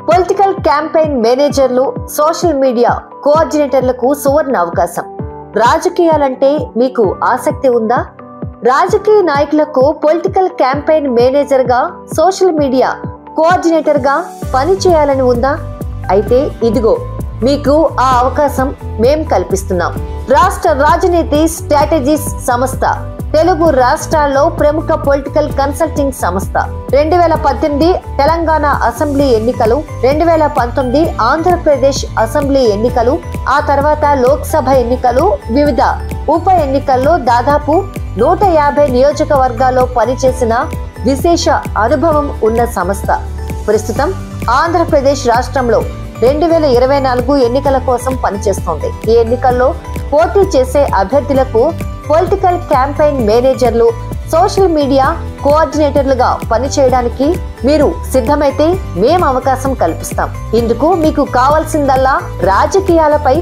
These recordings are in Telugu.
పొలిటికల్ క్యాంపెయిన్ మేనేజర్లు, సోషల్ మీడియా కోఆర్డినేటర్లకు సువర్ణ అవకాశం. రాజకీయాలంటే మీకు ఆసక్తి ఉందా? రాజకీయ నాయకులకు పొలిటికల్ క్యాంపెయిన్ మేనేజర్ గా, సోషల్ మీడియా కోఆర్డినేటర్ గా పని చేయాలని ఉందా? అయితే ఇదిగో మీకు ఆ అవకాశం మేం కల్పిస్తున్నాం. రాష్ట్ర రాజనీతి స్ట్రాటజీస్ సంస్థ తెలుగు రాష్ట్రాల్లో ప్రముఖ పొలిటికల్ కన్సల్టింగ్ సంస్థ. 2018 తెలంగాణ అసెంబ్లీ ఎన్నికలు, 2019 ఆంధ్రప్రదేశ్ అసెంబ్లీ ఎన్నికలు, ఆ తర్వాత లోక్సభ ఎన్నికలు, వివిధ ఉప ఎన్నికల్లో దాదాపు 150 నియోజకవర్గాల్లో పనిచేసిన విశేష అనుభవం ఉన్న సంస్థ. ప్రస్తుతం ఆంధ్రప్రదేశ్ రాష్ట్రంలో 2024 ఎన్నికల కోసం పనిచేస్తోంది. ఈ ఎన్నికల్లో పోటీ చేసే అభ్యర్థులకు పొలిటికల్ క్యాంపెయిన్ మేనేజర్లు, సోషల్ మీడియా కోఆర్డినేటర్లుగా పనిచేయడానికి మీరు సిద్ధమైతే మేము అవకాశం కల్పిస్తాం. ఇందుకు మీకు కావాల్సిందల్లా రాజకీయాలపై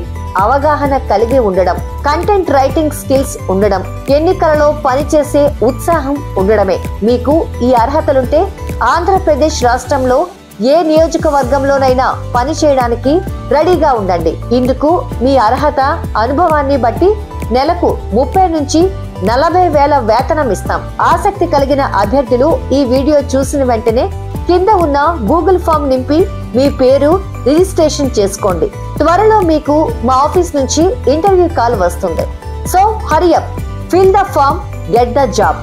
అవగాహన కలిగి ఉండడం, కంటెంట్ రైటింగ్ స్కిల్స్ ఉండడం, ఎన్నికలలో పనిచేసే ఉత్సాహం ఉండడమే. మీకు ఈ అర్హతలుంటే ఆంధ్రప్రదేశ్ రాష్ట్రంలో ఏ నియోజకవర్గంలోనైనా పని చేయడానికి రెడీగా ఉండండి. ఇందుకు మీ అర్హత, అనుభవాన్ని బట్టి నెలకు 30 నుంచి 40 వేల వేతనం ఇస్తాం. ఆసక్తి కలిగిన అభ్యర్థులు ఈ వీడియో చూసిన వెంటనే కింద ఉన్న గూగుల్ ఫామ్ నింపి మీ పేరు రిజిస్ట్రేషన్ చేసుకోండి. త్వరలో మీకు మా ఆఫీస్ నుంచి ఇంటర్వ్యూ కాల్ వస్తుంది. So hurry up, fill the form, get the job.